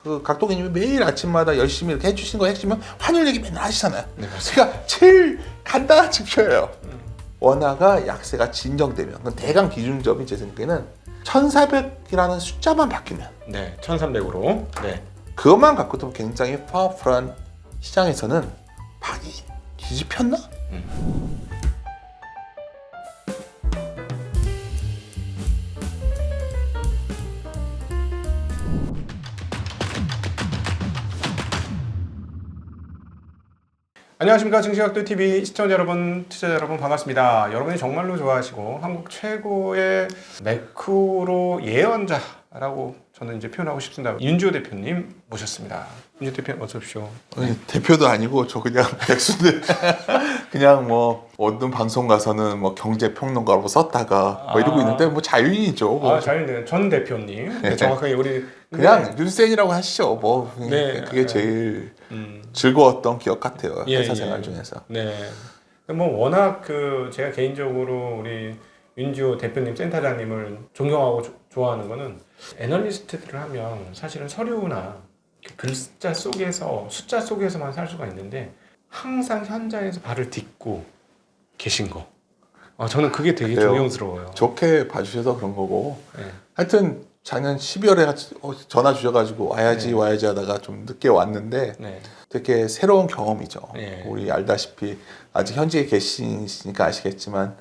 그 각도기님이 매일 아침마다 열심히 이렇게 해주신 거 핵심은 환율 얘기 맨날 하시잖아요. 네, 그러니까 제일 간단한 지표예요. 원화가 약세가 진정되면 그건 대강 기준점이 제 생각에는 1400이라는 숫자만 바뀌면 네, 1300으로. 네. 그것만 갖고도 굉장히 파워풀한 시장에서는 판이 뒤집혔나? 안녕하십니까, 증시각도TV 시청자 여러분, 투자자 여러분 반갑습니다. 여러분이 정말로 좋아하시고 한국 최고의 매크로 예언자라고 저는 이제 표현하고 싶습니다. 윤주호 대표님 모셨습니다. 윤주호 대표님 어서 오십시오. 아니, 대표도 아니고 저 그냥 백수인데 그냥 뭐 어떤 방송 가서는 뭐 경제평론가로 썼다가 뭐 이러고 있는데 뭐 자유인이죠. 뭐. 자유인님 전 대표님. 네, 정확하게 우리 그냥 윤센이라고 하시죠. 뭐 네, 그게 제일 즐거웠던 기억 같아요. 예, 회사 예. 생활 중에서. 네. 뭐 워낙 제가 개인적으로 우리 윤주호 대표님 센터장님을 존경하고 좋아하는 거는 애널리스트들을 하면 사실은 서류나 글자 속에서 숫자 속에서만 살 수가 있는데 항상 현장에서 발을 딛고 계신 거. 저는 그게 되게 그래요. 존경스러워요. 좋게 봐주셔서 그런 거고. 네. 하여튼 작년 12월에 전화 주셔가지고 와야지 네. 와야지 하다가 좀 늦게 왔는데 네. 되게 새로운 경험이죠. 네. 우리 알다시피 아직 현직에 계시니까 아시겠지만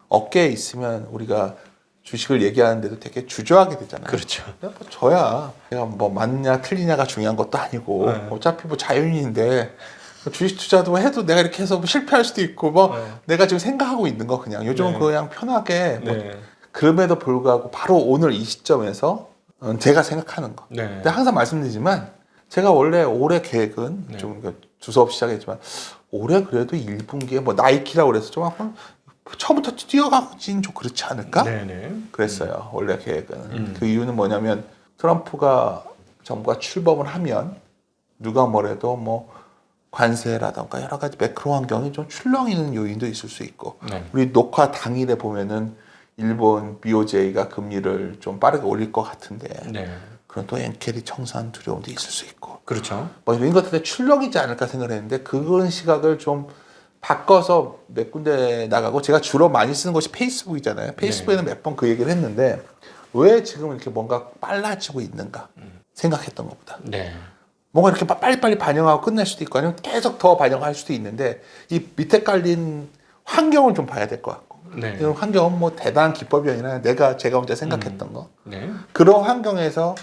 업계에 있으면 우리가 주식을 얘기하는데도 되게 주저하게 되잖아요. 그렇죠. 뭐 저야 내가 뭐 맞냐 틀리냐가 중요한 것도 아니고 네. 어차피 뭐 자유인인데 주식 투자도 해도 내가 이렇게 해서 뭐 실패할 수도 있고 뭐 네. 내가 지금 생각하고 있는 거 그냥 요즘은 네. 그냥 편하게 뭐 네. 그럼에도 불구하고 바로 오늘 이 시점에서 제가 생각하는 거. 네. 근데 항상 말씀드리지만 제가 원래 올해 계획은 네. 좀 두서없이 시작했지만 올해 그래도 1분기에 뭐 나이키라고 그래서 좀 한번 처음부터 뛰어가긴 좀 그렇지 않을까? 네네. 그랬어요. 원래 계획은. 그 이유는 뭐냐면 트럼프가 정부가 출범을 하면 누가 뭐래도 뭐 관세라던가 여러 가지 매크로 환경이 좀 출렁이는 요인도 있을 수 있고 네. 우리 녹화 당일에 보면은 일본 BOJ가 금리를 좀 빠르게 올릴 것 같은데 네. 그런 또 엔캐리 청산 두려움도 있을 수 있고 그렇죠. 뭐 이런 것들에 출렁이지 않을까 생각을 했는데 그런 시각을 좀 바꿔서 몇 군데 나가고 제가 주로 많이 쓰는 것이 페이스북이잖아요. 페이스북에는 몇 번 그 얘기를 했는데 왜 지금 이렇게 뭔가 빨라지고 있는가 생각했던 것보다 네. 뭔가 이렇게 빨리빨리 반영하고 끝낼 수도 있고 아니면 계속 더 반영할 수도 있는데 이 밑에 깔린 환경을 좀 봐야 될 것 같고 네. 이런 환경은 뭐 대단한 기법이 아니라 제가 혼자 생각했던 거 네. 그런 환경에서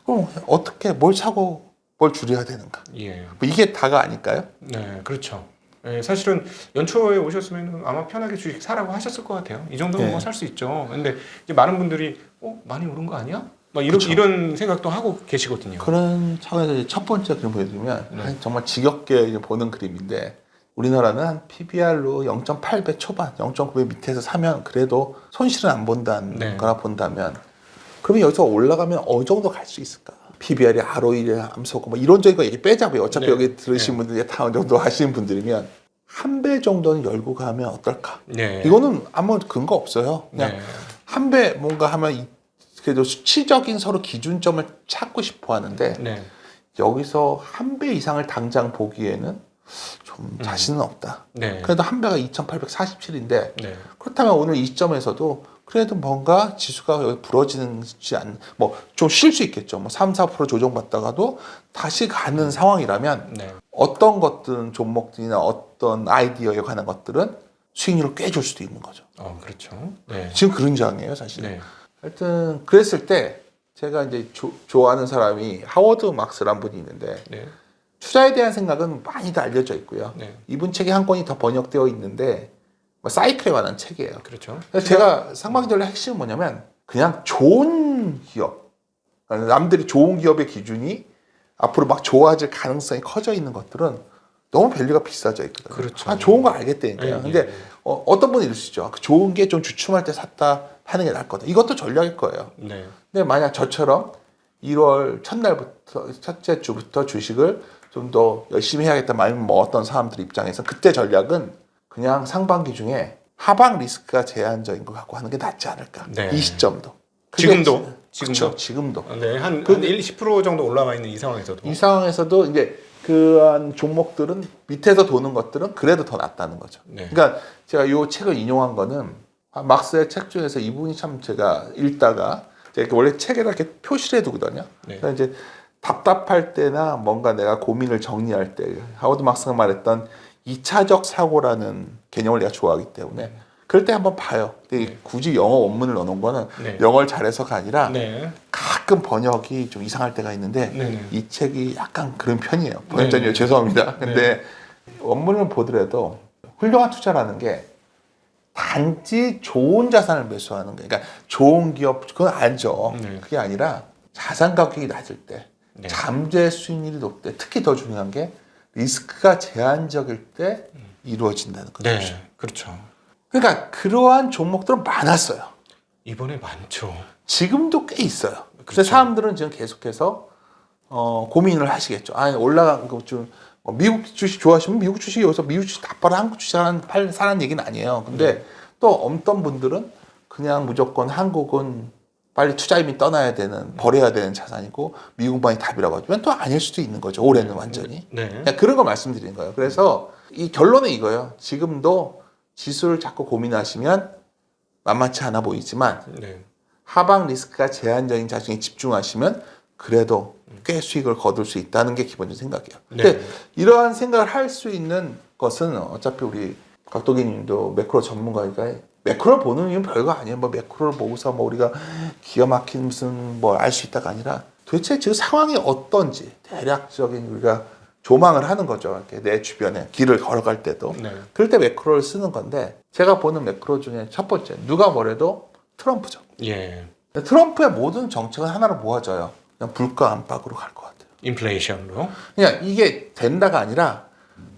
그럼 어떻게 뭘 사고 뭘 줄여야 되는가 예. 뭐 이게 다가 아닐까요? 네, 그렇죠. 예, 사실은 연초에 오셨으면 아마 편하게 주식 사라고 하셨을 것 같아요. 이 정도면 네. 뭐 살 수 있죠. 근데 이제 많은 분들이 많이 오른 거 아니야? 막 그쵸. 이런 생각도 하고 계시거든요. 그런 차원에서 이제 첫 번째 그림 보여드리면 네. 정말 지겹게 이제 보는 그림인데 우리나라는 한 PBR로 0.8배 초반, 0.9배 밑에서 사면 그래도 손실은 안 본다는 네. 거라 본다면 그러면 여기서 올라가면 어느 정도 갈 수 있을까? PBR이 ROE를 함수고 뭐 이론적인 거 얘기 빼자고요. 어차피 네. 여기 들으신 네. 분들이 다 어느 정도 하시는 분들이면 한 배 정도는 열고 가면 어떨까? 네. 이거는 아무 근거 없어요. 그냥 네. 한 배 뭔가 하면 그래도 수치적인 서로 기준점을 찾고 싶어 하는데 네. 여기서 한 배 이상을 당장 보기에는 좀 자신은 없다. 네. 그래도 한 배가 2,847인데 네. 그렇다면 오늘 이 시점에서도 그래도 뭔가 지수가 여기 부러지지 않, 뭐 좀 쉴 수 있겠죠. 뭐 3, 4% 조정받다가도 다시 가는 상황이라면 네. 어떤 것들은 종목들이나 어떤 아이디어에 관한 것들은 수익률을 꽤 줄 수도 있는 거죠. 그렇죠. 네. 지금 그런 장이에요, 사실. 네. 하여튼 그랬을 때 제가 이제 좋아하는 사람이 하워드 막스라는 분이 있는데 네. 투자에 대한 생각은 많이 다 알려져 있고요. 네. 이분 책이 한 권이 더 번역되어 있는데 뭐 사이클에 관한 책이에요. 그렇죠. 그래서 제가 상반기전의 핵심은 뭐냐면 그냥 좋은 기업, 남들이 좋은 기업의 기준이 앞으로 막 좋아질 가능성이 커져 있는 것들은 너무 밸류가 비싸져 있거든요. 그렇죠. 좋은 거 알겠다니까요. 네, 근데 네. 어떤 분이 이러시죠. 좋은 게 좀 주춤할 때 샀다 하는 게 나을 거다. 이것도 전략일 거예요. 네. 근데 만약 저처럼 1월 첫날부터 첫째 주부터 주식을 좀 더 열심히 해야겠다 말면 뭐 어떤 사람들 입장에서 그때 전략은 그냥 상반기 중에 하방 리스크가 제한적인 것 갖고 하는 게 낫지 않을까. 네. 이 시점도. 지금도 지금도. 그렇죠. 지금도. 네, 한 1, 10% 정도 올라가 있는 이 상황에서도. 이 상황에서도 이제 그한 종목들은 밑에서 도는 것들은 그래도 더 낫다는 거죠. 네. 그러니까 제가 이 책을 인용한 거는 막스의 책 중에서 이 부분이 참 제가 읽다가 제가 원래 책에다 이렇게 표시를 해두거든요. 네. 그래서 이제 답답할 때나 뭔가 내가 고민을 정리할 때 하워드 막스가 말했던 2차적 사고라는 개념을 내가 좋아하기 때문에 그럴 때 한번 봐요. 근데 굳이 영어 원문을 넣어놓은 거는 네. 영어를 잘해서가 아니라 네. 가끔 번역이 좀 이상할 때가 있는데 네네. 이 책이 약간 그런 편이에요. 번역자님 네네. 죄송합니다. 근데 원문을 보더라도 훌륭한 투자라는 게 단지 좋은 자산을 매수하는 거예요. 그러니까 좋은 기업 그건 알죠. 네. 그게 아니라 자산 가격이 낮을 때, 네. 잠재 수익률이 높을 때, 특히 더 중요한 게 리스크가 제한적일 때 이루어진다는 거죠. 네. 그렇죠. 그러니까 그러한 종목들은 많았어요. 이번에 많죠. 지금도 꽤 있어요. 근데 그렇죠. 사람들은 지금 계속해서 고민을 하시겠죠. 아, 올라간 거 좀 미국 주식 좋아하시면 미국 주식 여기서 미국 주식 다 팔아 한국 주식 사는 얘기는 아니에요. 근데 또 어떤 분들은 그냥 무조건 한국은 빨리 투자 이미 떠나야 되는 버려야 되는 자산이고 미국만이 답이라고 하지만 또 아닐 수도 있는 거죠. 올해는 완전히. 네. 그냥 그런 거 말씀드리는 거예요. 그래서 이 결론은 이거예요. 지금도 지수를 자꾸 고민하시면 만만치 않아 보이지만 네. 하방 리스크가 제한적인 자산에 집중하시면 그래도 꽤 수익을 거둘 수 있다는 게 기본적인 생각이에요. 근데 네. 이러한 생각을 할 수 있는 것은 어차피 우리 각도기님도 매크로 전문가니까 매크로를 보는 이유는 별거 아니에요. 뭐 매크로를 보고서 뭐 우리가 기가 막힌 무슨 뭐 알 수 있다가 아니라 도대체 지금 상황이 어떤지 대략적인 우리가 조망을 하는 거죠. 이렇게 내 주변에 길을 걸어갈 때도. 네. 그럴 때 매크로를 쓰는 건데 제가 보는 매크로 중에 첫 번째 누가 뭐래도 트럼프죠. 예. 트럼프의 모든 정책은 하나로 모아져요. 그냥 물가 안팎으로 갈 것 같아요. 인플레이션으로. 그냥 이게 된다가 아니라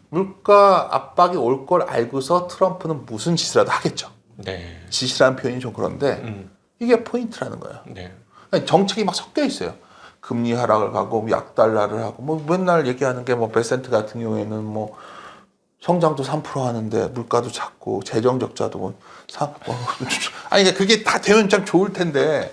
물가 압박이 올 걸 알고서 트럼프는 무슨 짓이라도 하겠죠. 네. 짓이라는 표현이 좀 그런데 이게 포인트라는 거예요. 네. 아니, 정책이 막 섞여 있어요. 금리 하락을 가고 약달러를 하고 뭐 맨날 얘기하는 게 뭐 베센트 같은 경우에는 뭐 성장도 3% 하는데 물가도 작고 재정 적자도 아니 그러니까 그게 다 되면 참 좋을 텐데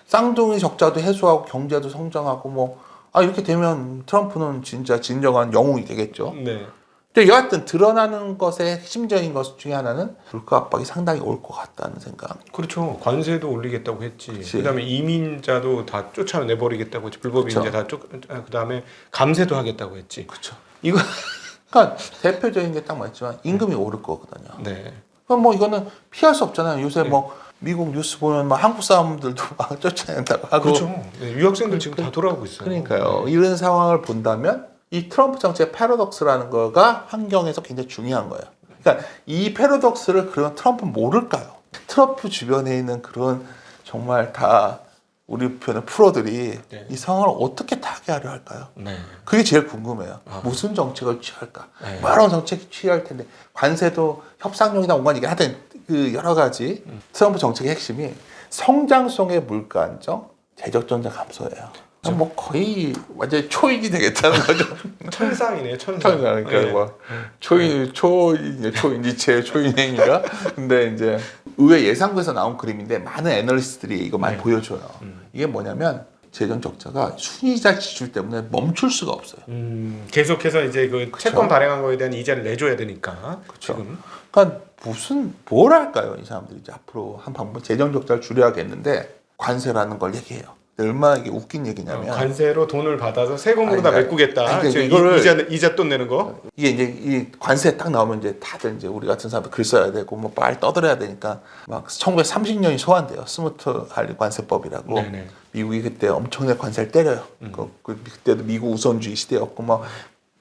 쌍둥이 적자도 해소하고 경제도 성장하고 뭐 이렇게 되면 트럼프는 진짜 진정한 영웅이 되겠죠. 네. 근데 여하튼 드러나는 것의 핵심적인 것 중에 하나는 물가 압박이 상당히 올 것 같다는 생각. 그렇죠. 관세도 올리겠다고 했지. 그치. 그다음에 이민자도 다 쫓아내버리겠다고 했지. 불법 그쵸. 이민자 다 그다음에 감세도 하겠다고 했지. 그렇죠. 이거 그러니까 대표적인 게 딱 맞지만 임금이 오를 거거든요. 네. 그럼 뭐 이거는 피할 수 없잖아요. 요새 뭐 미국 뉴스 보면 막 한국 사람들도 막 쫓아낸다고 하고. 그렇죠. 네, 유학생들 지금 다 돌아오고 있어요. 그러니까요. 이런 상황을 본다면 이 트럼프 정책의 패러독스라는 거가 환경에서 굉장히 중요한 거예요. 그러니까 이 패러독스를 그러면 트럼프는 모를까요? 트럼프 주변에 있는 그런 정말 다 우리 편의 프로들이 네. 이 상황을 어떻게 타개하려 할까요? 네. 그게 제일 궁금해요. 아. 무슨 정책을 취할까? 네. 여러 정책이 취할 텐데 관세도 협상용이나 온갖 얘기 하여튼 그 여러 가지 트럼프 정책의 핵심이 성장성의 물가 안정, 재정 전자 감소예요. 뭐 거의 완전 초인이 되겠다는 거죠. 천상이네요. 천상. 그러니까 네. 뭐 초인지체 초인행위가 근데 이제 의회 예상부에서 나온 그림인데 많은 애널리스트들이 이거 많이 네. 보여줘요. 이게 뭐냐면 재정 적자가 순이자 지출 때문에 멈출 수가 없어요. 계속해서 이제 그 그쵸. 채권 발행한 거에 대한 이자를 내줘야 되니까. 그쵸. 지금. 그러니까 뭘 할까요? 이 사람들이 이제 앞으로 한 방법 재정 적자를 줄여야겠는데 관세라는 걸 얘기해요. 얼마나 이게 웃긴 얘기냐면 관세로 돈을 받아서 세금으로 다 그러니까, 메꾸겠다. 그러니까 지금 이거를- 이자 돈 내는 거. 이게 이제 이 관세 딱 나오면 이제 다들 이제 우리 같은 사람들 글 써야 되고 뭐 빨리 떠들어야 되니까 막 1930년이 소환돼요. 스무트 할리 관세법이라고. 네네. 미국이 그때 엄청나게 관세를 때려요. 그때도 미국 우선주의 시대였고 뭐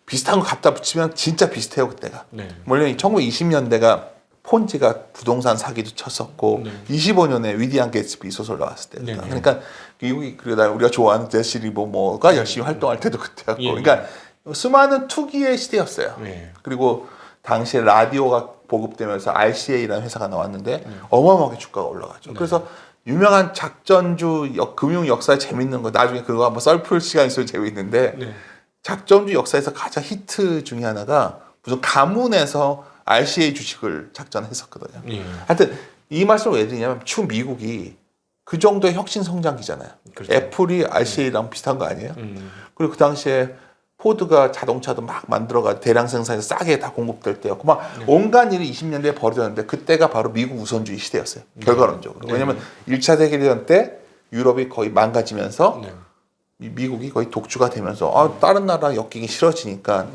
비슷한 거 갖다 붙이면 진짜 비슷해요 그때가. 네. 물론 1920년대가 폰지가 부동산 사기도 쳤었고 네. 25년에 위디안 게츠비 소설 나왔을 때다. 네. 그러니까 미국이 그러다 우리가 좋아하는 제시 리버모가 열심히 활동할 때도 그때였고, 예. 그러니까 수많은 투기의 시대였어요. 네. 그리고 당시에 라디오가 보급되면서 RCA라는 회사가 나왔는데 어마어마하게 주가가 올라가죠. 그래서 유명한 작전주 금융 역사에 재밌는 거 나중에 그거 한번 썰풀 시간 있으면 재밌는데 네. 작전주 역사에서 가장 히트 중에 하나가 무슨 가문에서 RCA 주식을 작전했었거든요. 예. 하여튼 이 말씀을 왜 드리냐면 미국이 그 정도의 혁신 성장기잖아요. 그렇죠. 애플이 RCA랑 비슷한 거 아니에요? 그리고 그 당시에 포드가 자동차도 막 만들어가 대량 생산해서 싸게 다 공급될 때였고 막 온갖 일이 20년대에 벌어졌는데 그때가 바로 미국 우선주의 시대였어요. 결과론적으로. 왜냐하면 1차 세계대전 때 유럽이 거의 망가지면서 미국이 거의 독주가 되면서 다른 나라랑 엮이기 싫어지니까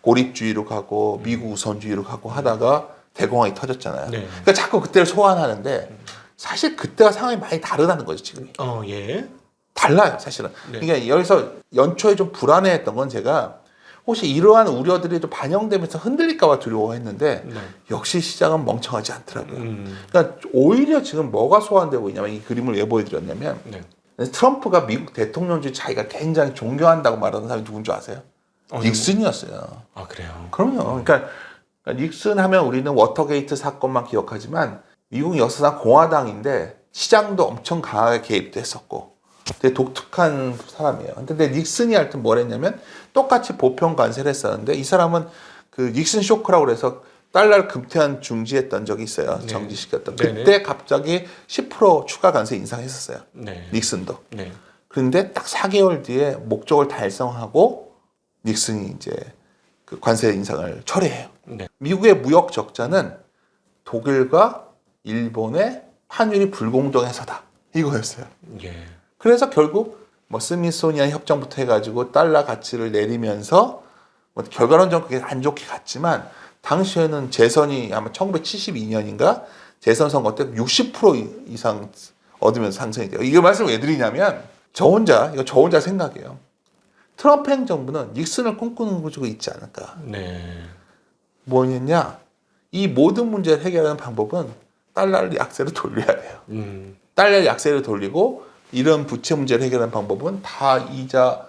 고립주의로 가고 미국 우선주의로 가고 하다가 대공황이 터졌잖아요. 그러니까 자꾸 그때를 소환하는데 사실 그때와 상황이 많이 다르다는 거죠, 지금. 예. 달라요, 사실은. 그러니까 여기서 연초에 좀 불안해했던 건 제가 혹시 이러한 우려들이 좀 반영되면서 흔들릴까봐 두려워했는데 역시 시장은 멍청하지 않더라고요. 그러니까 오히려 지금 뭐가 소환되고 있냐면 이 그림을 왜 보여드렸냐면 트럼프가 미국 대통령주의 자기가 굉장히 존경한다고 말하는 사람이 누군 줄 아세요? 닉슨이었어요. 아, 그래요? 그럼요. 그러니까 닉슨 하면 우리는 워터게이트 사건만 기억하지만 미국 역사상 공화당인데 시장도 엄청 강하게 개입도 했었고 되게 독특한 사람이에요. 근데 닉슨이 하여튼 뭘 했냐면 똑같이 보편 관세를 했었는데 이 사람은 그 닉슨 쇼크라고 그래서 달러를 금태한 중지했던 적이 있어요. 정지시켰던. 그때 갑자기 10% 추가 관세 인상했었어요. 닉슨도. 그런데 딱 4개월 뒤에 목적을 달성하고 닉슨이 이제 그 관세 인상을 철회해요. 미국의 무역 적자는 독일과 일본의 환율이 불공정해서다. 이거였어요. 그래서 결국 뭐 스미소니안 협정부터 해가지고 달러 가치를 내리면서 뭐 결과론적으로 그게 안 좋게 갔지만 당시에는 재선이 아마 1972년인가 재선 선거 때 60% 이상 얻으면서 상승이 돼요. 이거 말씀을 왜 드리냐면 저 혼자 생각이에요. 트럼프 행정부는 닉슨을 꿈꾸는 구조가 있지 않을까. 뭐였냐? 이 모든 문제를 해결하는 방법은 달러를 약세로 돌려야 돼요. 달러를 약세로 돌리고 이런 부채 문제를 해결하는 방법은 다 이자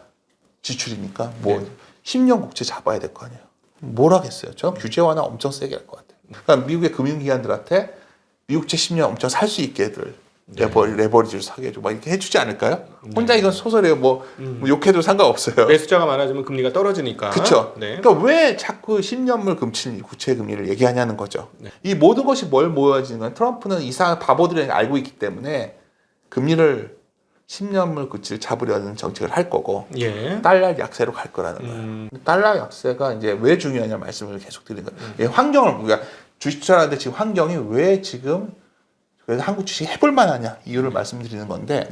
지출이니까 뭐 10년 국채 잡아야 될 거 아니에요. 뭘 하겠어요? 저 규제 완화 엄청 세게 할 것 같아요. 그러니까 미국의 금융기관들한테 미국채 10년 엄청 살 수 있게들 레버리지를 사게 해주고 막 이렇게 해주지 않을까요? 혼자 이건 소설이에요. 뭐 욕해도 상관없어요. 매수자가 많아지면 금리가 떨어지니까. 그렇죠. 그러니까 왜 자꾸 10년물 구체 금리를 얘기하냐는 거죠. 이 모든 것이 뭘 모여지는 건 트럼프는 이상한 바보들이 알고 있기 때문에 금리를 10년물 구치를 잡으려는 정책을 할 거고 달러 약세로 갈 거라는 거예요. 달러 약세가 이제 왜 중요하냐 말씀을 계속 드리는 거예요. 환경을 우리가 주식 투자하는데 지금 환경이 왜 지금 그래서 한국 주식 해볼 만하냐 이유를 말씀드리는 건데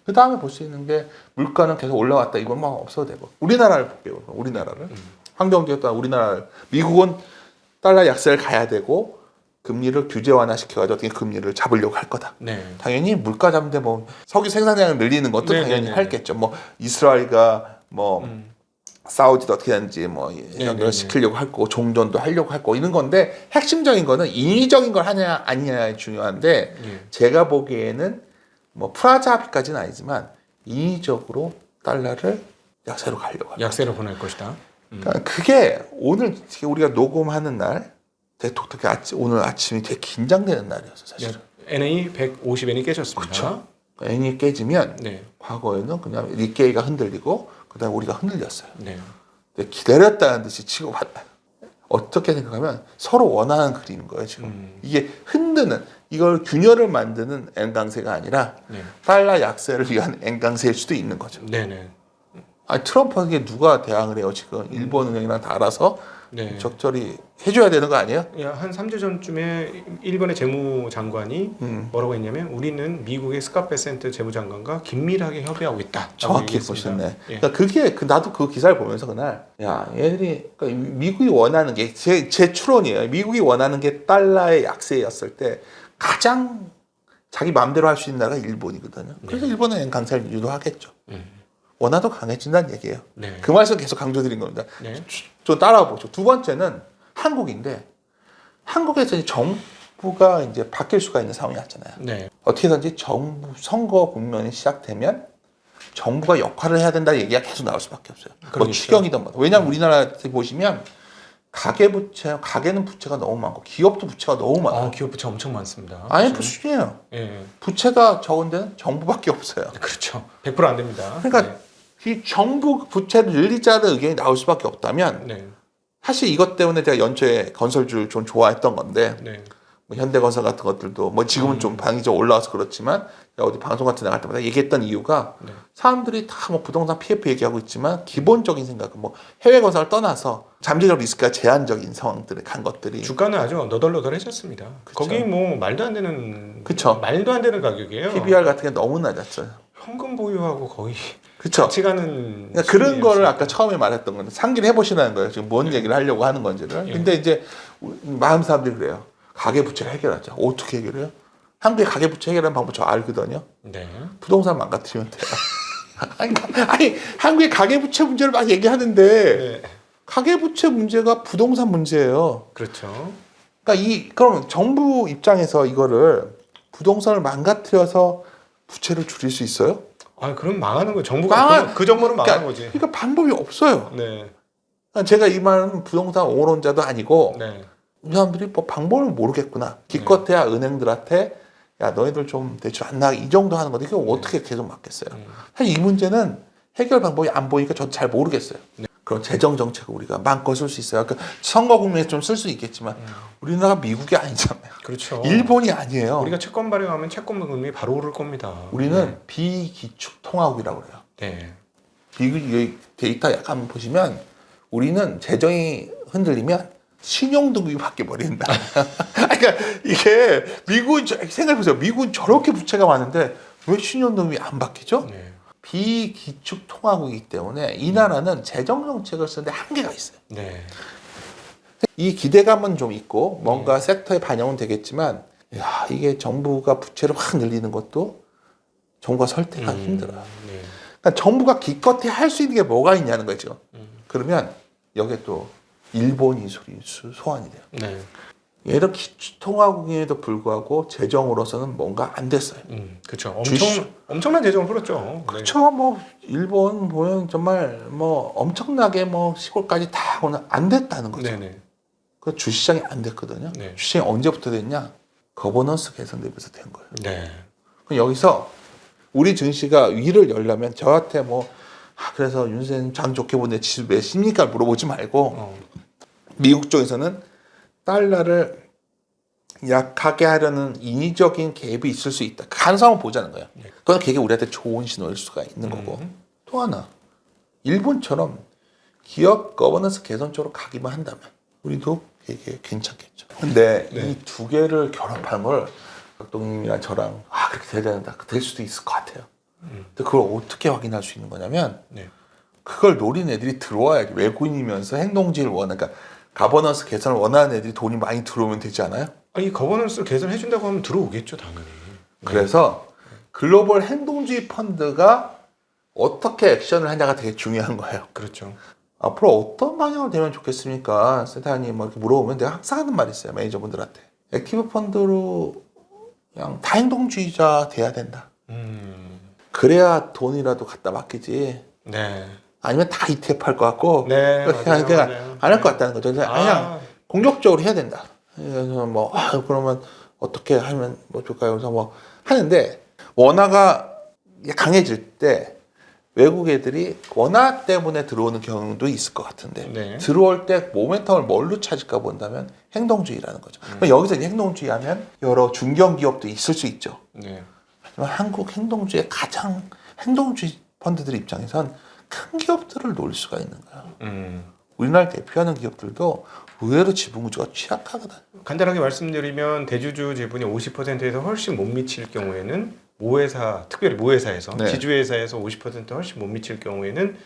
그 다음에 볼 수 있는 게 물가는 계속 올라왔다 이건 막 없어도 되고 우리나라를 볼게요. 우리나라를 환경기업 우리나라 미국은 달러 약세를 가야 되고 금리를 규제 완화시켜가지고 어떻게 금리를 잡으려고 할 거다. 당연히 물가 잡는데 뭐 석유 생산량을 늘리는 것도 당연히 할겠죠. 뭐 이스라엘과 뭐 사우디도 어떻게 하는지 뭐 연결시키려고 할 거고 종전도 하려고 할 거고 이런 건데 핵심적인 거는 인위적인 걸 하냐 아니냐가 중요한데 제가 보기에는 뭐 프라자 합의까지는 아니지만 인위적으로 달러를 약세로 가려고 합니다. 약세로 보낼 것이다. 그러니까 그게 오늘 우리가 녹음하는 날 되게 독특해. 오늘 아침이 되게 긴장되는 날이었어 사실은. NA 150엔이 깨졌습니다. 그렇죠. N이 깨지면 과거에는 그냥 니케이가 흔들리고 그다음에 우리가 흔들렸어요. 근데 기다렸다는 듯이 치고 왔다. 어떻게 생각하면 서로 원하는 그림인 거예요 지금. 이게 흔드는 이걸 균열을 만드는 N강세가 아니라 달러 약세를 위한 N강세일 수도 있는 거죠. 아니 트럼프에게 누가 대항을 해요 지금. 일본은행이랑 다 알아서 적절히 해줘야 되는 거 아니에요? 한 3주 전쯤에 일본의 재무장관이 뭐라고 했냐면 우리는 미국의 스캇 베센트 재무장관과 긴밀하게 협의하고 있다. 정확히 보셨네. 그러니까 그게 나도 그 기사를 보면서 그날 야 얘들이 그러니까 미국이 원하는 게 제 추론이에요. 미국이 원하는 게 달러의 약세였을 때 가장 자기 마음대로 할 수 있는 나라가 일본이거든요. 그래서 일본은 강세를 유도하겠죠. 원화도 강해진다는 얘기예요. 그 말씀 계속 강조드린 겁니다. 좀 따라와 보죠. 두 번째는 한국인데 한국에서 이제 정부가 이제 바뀔 수가 있는 상황이 왔잖아요. 어떻게든지 정부 선거 국면이 시작되면 정부가 역할을 해야 된다는 얘기가 계속 나올 수밖에 없어요. 뭐 추경이든 뭐. 왜냐하면 우리나라 보시면 가계는 부채가 너무 많고 기업도 부채가 너무 많아요. 기업 부채 엄청 많습니다. IMF 수준이에요. 부채가 적은 데는 정부밖에 없어요. 그렇죠. 100% 안 됩니다. 그러니까 이 정부 부채를 늘리자는 의견이 나올 수밖에 없다면 사실 이것 때문에 제가 연초에 건설주를 좀 좋아했던 건데 뭐 현대건설 같은 것들도 뭐 지금은 좀 반응이 좀 올라와서 그렇지만 어디 방송 같은 데 나갈 때마다 얘기했던 이유가 네. 사람들이 다 뭐 부동산 PF 얘기하고 있지만 기본적인 생각은 뭐 해외 건설을 떠나서 잠재적 리스크가 제한적인 상황들에 간 것들이 주가는 아주 너덜너덜해졌습니다. 그쵸. 거기 뭐 말도 안 되는 그쵸. 말도 안 되는 가격이에요. PBR 같은 게 너무 낮았어요. 현금 보유하고 거의 그쵸. 같이 가는 그러니까 그런 수준이었어요. 거를 아까 처음에 말했던 건데 상기를 해보시라는 거예요. 지금 뭔 얘기를 하려고 하는 건지를. 예. 근데 이제 많은 사람들이 그래요. 가계부채를 해결하자. 어떻게 해결해요? 한국의 가계부채 해결하는 방법 저 알거든요. 네. 부동산 망가뜨리면 돼요. 아니 한국의 가계부채 문제를 막 얘기하는데 네. 가계부채 문제가 부동산 문제예요. 그렇죠. 그러니까 그럼 정부 입장에서 이거를 부동산을 망가뜨려서 부채를 줄일 수 있어요? 아, 그럼 망하는 거 정부가 그 정도는 망하는 거지. 그러니까 방법이 없어요. 네. 제가 이 말은 부동산 옹호론자도 아니고 네. 이 사람들이 뭐 방법을 모르겠구나. 기껏해야 은행들한테 야 너희들 좀 대출 안 나게 이 정도 하는 건데 이게 어떻게 계속 막겠어요. 사실 이 문제는 해결 방법이 안 보이니까 저도 잘 모르겠어요. 네. 그런 재정 정책을 우리가 마음껏 쓸 수 있어요. 그러니까 선거 국면에 좀 쓸 수 있겠지만 우리나라 미국이 아니잖아요. 그렇죠. 일본이 아니에요. 우리가 채권 발행하면 채권 금리 바로 오를 겁니다. 우리는 비기축 통화국이라고 그래요. 네. 데이터 약간 보시면 우리는 재정이 흔들리면 신용등급이 바뀌어 버린다. 그러니까 이게 미국은 생각해보세요. 미국은 저렇게 부채가 많은데 왜 신용등급이 안 바뀌죠? 네. 비기축 통화국이기 때문에 이 나라는 재정 정책을 쓰는데 한계가 있어요. 네. 이 기대감은 좀 있고 뭔가 섹터에 반영은 되겠지만 야, 이게 정부가 부채를 확 늘리는 것도 정부가 설득하기 힘들어요. 네. 그러니까 정부가 기껏해 할 수 있는 게 뭐가 있냐는 거죠. 그러면 여기에 또 일본이 소환이 돼요. 네. 얘도 기축통화국임에도 불구하고 재정으로서는 뭔가 안 됐어요. 그렇죠. 주식- 엄청난 재정을 풀었죠. 그렇죠. 뭐 일본 보면 정말 뭐 엄청나게 뭐 시골까지 다 하고는 안 됐다는 거죠. 네. 네네. 그 주시장이 안 됐거든요. 네. 주시장이 언제부터 됐냐? 거버넌스 개선되면서 된 거예요. 네. 그럼 여기서 우리 증시가 위를 열려면 저한테 뭐 그래서 윤sen 장 좋게 보내 지수 몇입니까 물어보지 말고 미국 쪽에서는 달러를 약하게 하려는 인위적인 개입이 있을 수 있다. 가능성을 보자는 거예요. 그건 그게 우리한테 좋은 신호일 수가 있는 거고. 또 하나, 일본처럼 기업 거버넌스 개선 쪽으로 가기만 한다면 우리도 되게 괜찮겠죠. 근데 네. 이 두 개를 결합한 걸 박동님이랑 저랑 그렇게 돼야 된다. 될 수도 있을 것 같아요. 근데 그걸 어떻게 확인할 수 있는 거냐면 네. 그걸 노린 애들이 들어와야지. 외국인이면서 행동지를 그러니까 가버넌스 개선을 원하는 애들이 돈이 많이 들어오면 되지 않아요? 아니 거버넌스 개선해준다고 하면 들어오겠죠 당연히. 그래서 글로벌 행동주의 펀드가 어떻게 액션을 하냐가 되게 중요한 거예요. 그렇죠. 앞으로 어떤 방향으로 되면 좋겠습니까? 센터장님 뭐 이렇게 물어보면 내가 항상 하는 말이 있어요. 매니저분들한테. 액티브 펀드로 그냥 다행동주의자 돼야 된다. 그래야 돈이라도 갖다 맡기지. 네. 아니면 다 ETF 할 것 같고 네. 그냥 맞아요. 안 할 것 같다는 거죠. 그래서 그냥 공격적으로 해야 된다. 그래서 뭐 그러면 어떻게 하면 뭐 좋을까요? 그래서 뭐 하는데 원화가 강해질 때 외국 애들이 원화 때문에 들어오는 경우도 있을 것 같은데 네. 들어올 때 모멘텀을 뭘로 찾을까 본다면 행동주의라는 거죠. 그럼 여기서 이제 행동주의 하면 여러 중견기업도 있을 수 있죠. 네. 하지만 한국 행동주의 가장 행동주의 펀드들 입장에선 큰 기업들을 노릴 수가 있는 거예요. 우리나라를 대표하는 기업들도 의외로 지분 구조가 취약하거든. 간단하게 말씀드리면 대주주 지분이 50%에서 훨씬 못 미칠 경우에는 모회사, 특별히 모회사에서 네. 지주회사에서 50% 훨씬 못 미칠 경우에는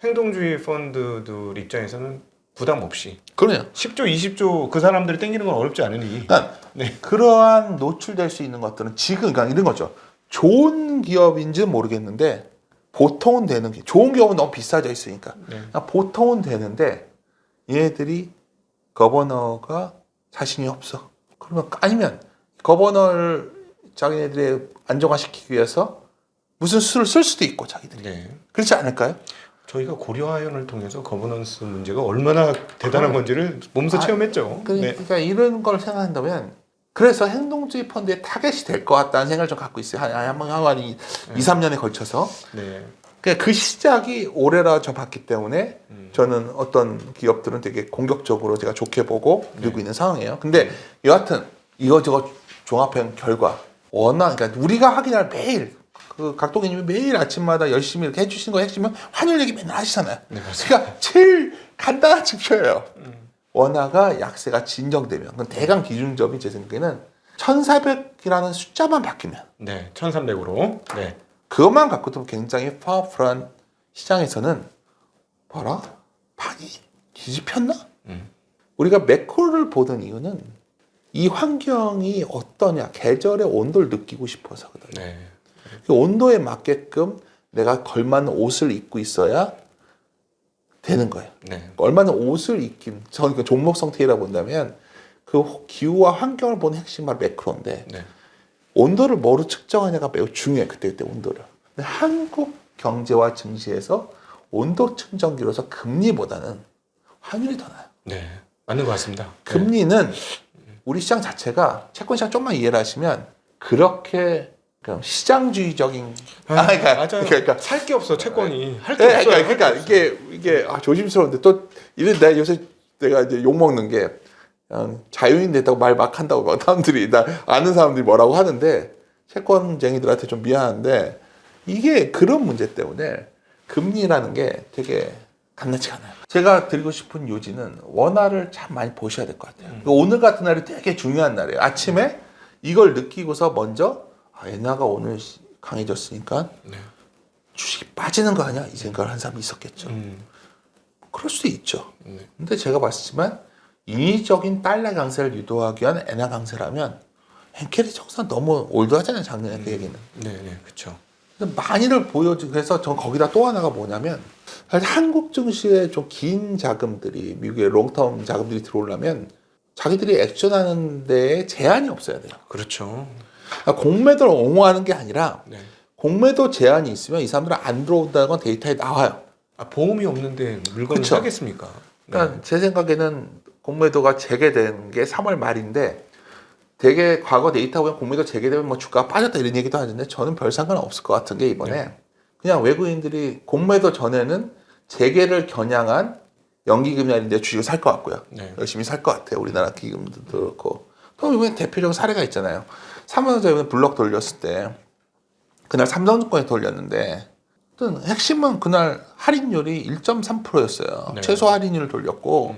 행동주의 펀드들 입장에서는 부담 없이 그러네요. 10조, 20조 그 사람들이 땡기는 건 어렵지 않으니. 그러니까 그러한 노출될 수 있는 것들은 지금 그러니까 이런 거죠. 좋은 기업인지는 모르겠는데 보통은 되는 게 좋은 기업은 너무 비싸져 있으니까 그러니까 보통은 되는데 얘네들이 거버너가 자신이 없어. 그러면 아니면 거버너를 자기네들의 안정화시키기 위해서 무슨 수를 쓸 수도 있고 자기들이 그렇지 않을까요? 저희가 고려아연을 통해서 거버넌스 문제가 얼마나 대단한 건지를 몸소 체험했죠. 그러니까 이런 걸 생각한다면 그래서 행동주의 펀드의 타겟이 될 것 같다는 생각을 좀 갖고 있어요. 한 2, 3년에 걸쳐서. 그러니까 그 시작이 올해라 저 봤기 때문에 저는 어떤 기업들은 되게 공격적으로 제가 좋게 보고 밀고 있는 상황이에요. 근데 여하튼 이거저거 종합한 결과 워낙 그러니까 우리가 확인할 매일 그 각동기님이 매일 아침마다 열심히 이렇게 해주시는 거 핵심은 환율 얘기 맨날 하시잖아요. 네, 맞습니다. 그러니까 제일 간단한 지표예요. 원화가 약세가 진정되면 그건 대강 기준점이 제 생각에는 1,400이라는 숫자만 바뀌면 네, 1,300으로. 네. 그것만 갖고도 굉장히 파워풀한 시장에서는 뭐라? 판이 뒤집혔나? 우리가 매크로를 보던 이유는 이 환경이 어떠냐, 계절의 온도를 느끼고 싶어서거든요. 네. 그 온도에 맞게끔 내가 걸맞는 옷을 입고 있어야 되는 거예요. 네. 얼마나 옷을 입긴, 저는 그 종목 성태이라 본다면 그 기후와 환경을 보는 핵심 바로 매크로인데 네. 온도를 뭐로 측정하냐가 매우 중요해. 그때 온도를. 근데 한국 경제와 증시에서 온도 측정기로서 금리보다는 환율이 더 나아요. 네. 맞는 것 같습니다. 네. 금리는 우리 시장 자체가 채권 시장 좀만 이해를 하시면 그렇게 그냥 시장주의적인 맞아요. 그러니까 살 게 없어 채권이 할 게 네, 없어요. 그러니까 이게 조심스러운데 또 이런 내가 요새 내가 이제 욕 먹는 게 자유인 됐다고 말 막 한다고 막 사람들이 나 아는 사람들이 뭐라고 하는데 채권쟁이들한테 좀 미안한데 이게 그런 문제 때문에 금리라는 게 되게 간단치 않아요. 제가 드리고 싶은 요지는 원화를 참 많이 보셔야 될 것 같아요. 오늘 같은 날이 되게 중요한 날이에요. 아침에 이걸 느끼고서 먼저 엔화가 오늘 강해졌으니까 네. 주식이 빠지는 거 아니야? 이 생각을 한 사람이 있었겠죠. 그럴 수도 있죠. 네. 근데 제가 봤지만 인위적인 달러 강세를 유도하기 위한 엔화 강세라면 henkel이 정상 너무 올드하잖아요. 작년에 그 얘기는. 네, 네, 그렇죠. 많이들 보여주. 그래서 전 거기다 또 하나가 뭐냐면 사실 한국 증시에 좀 긴 자금들이 미국의 롱텀 자금들이 들어오려면 자기들이 액션하는 데에 제한이 없어야 돼요. 그렇죠. 그러니까 공매도를 옹호하는 게 아니라 네. 공매도 제한이 있으면 이 사람들은 안 들어온다는 건 데이터에 나와요. 아, 보험이 없는데 물건을 그쵸. 사겠습니까? 그러니까 제 생각에는 공매도가 재개된 게 3월 말인데 되게 과거 데이터 보면 공매도 재개되면 뭐 주가가 빠졌다 이런 얘기도 하는데 저는 별 상관 없을 것 같은 게 이번에 네. 그냥 외국인들이 공매도 전에는 재개를 겨냥한 연기금리인데 주식을 살 것 같고요. 네. 열심히 살 것 같아요. 우리나라 기금도 그렇고. 또 이번에 대표적인 사례가 있잖아요. 삼성전자 이번에 블록 돌렸을 때 그날 삼성증권에 돌렸는데 어떤 핵심은 그날 할인율이 1.3%였어요. 네. 최소 할인율을 돌렸고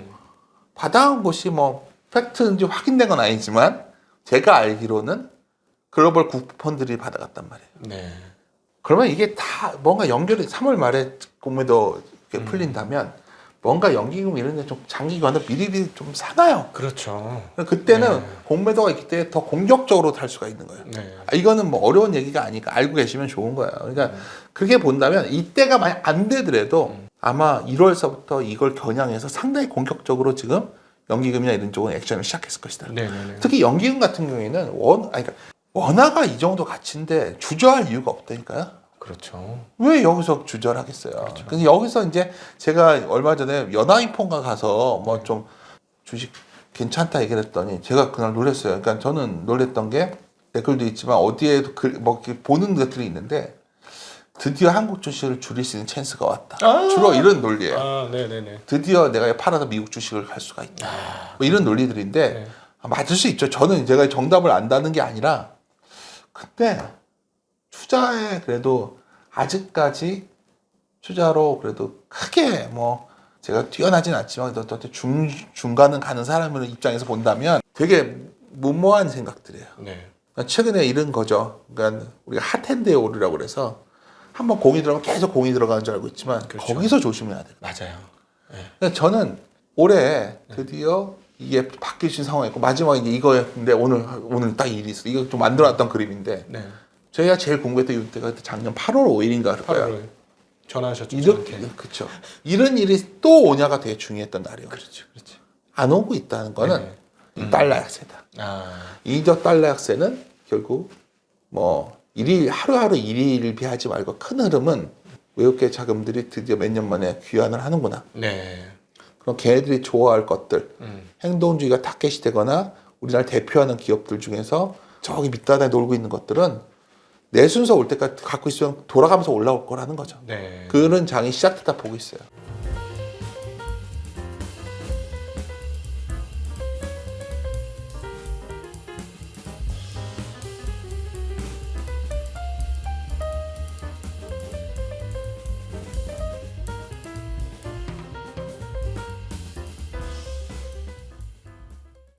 받아온 곳이 뭐 팩트인지 확인된 건 아니지만 제가 알기로는 글로벌 국부펀들이 받아갔단 말이에요. 네. 그러면 이게 다 뭔가 연결이 3월 말에 공매도 이렇게 풀린다면 뭔가 연기금 이런 데 좀 장기간에 미리 좀 사나요. 그렇죠. 그때는 네. 공매도가 있기 때문에 더 공격적으로 탈 수가 있는 거예요. 네. 이거는 뭐 어려운 얘기가 아니니까 알고 계시면 좋은 거예요. 그러니까 그렇게 본다면 이때가 만약 안 되더라도 아마 1월서부터 이걸 겨냥해서 상당히 공격적으로 지금 연기금이나 이런 쪽은 액션을 시작했을 것이다. 네, 네, 네. 특히 연기금 같은 경우에는 그러니까 원화가 이 정도 가치인데 주저할 이유가 없다니까요. 그렇죠. 왜 여기서 주저하겠어요? 그렇죠. 그래서 여기서 이제 제가 얼마 전에 연하인폰가 가서 뭐 좀 주식 괜찮다 얘기를 했더니 제가 그날 놀랐어요. 그러니까 저는 놀랬던 게 댓글도 있지만 어디에도 뭐 이렇게 보는 것들이 있는데 드디어 한국 주식을 줄일 수 있는 찬스가 왔다. 주로 이런 논리예요. 아, 네, 네, 네. 드디어 내가 팔아서 미국 주식을 할 수가 있다. 뭐 이런 논리들인데 네. 맞을 수 있죠. 저는 제가 정답을 안다는 게 아니라 근데 투자에 그래도 아직까지 투자로 그래도 크게 뭐 제가 뛰어나진 않지만 또 중간은 가는 사람의 입장에서 본다면 되게 무모한 생각들이에요. 네. 최근에 이런 거죠. 그러니까 우리가 핫핸드에 오르라고 그래서 한번 공이 들어가면 계속 공이 들어가는 줄 알고 있지만 그렇죠. 거기서 조심해야 돼요. 맞아요. 네. 그러니까 저는 올해 드디어 이게 바뀌신 상황이고 마지막에 이제 이거였는데 오늘 딱 일이 있어. 이거 좀 만들어놨던 그림인데 네. 저희가 제일 공부했던 이때가 작년 8월 5일인가 그럴 거예요. 8월에 전화하셨죠. 이렇게 저한테. 그렇죠. 이런 일이 또 오냐가 되게 중요했던 날이에요. 그렇죠. 그렇죠. 안 오고 있다는 거는 네. 이 달러 약세다. 아. 이적 달러 약세는 결국 뭐 하루하루 일일을 비하지 말고 큰 흐름은 외국계 자금들이 드디어 몇 년 만에 귀환을 하는구나. 네. 그럼 걔네들이 좋아할 것들, 음. 행동주의가 타겟이 되거나 우리나라 대표하는 기업들 중에서 저기 밑바닥에 놀고 있는 것들은 내 순서 올 때까지 갖고 있으면 돌아가면서 올라올 거라는 거죠. 네. 그런 장이 시작됐다 보고 있어요.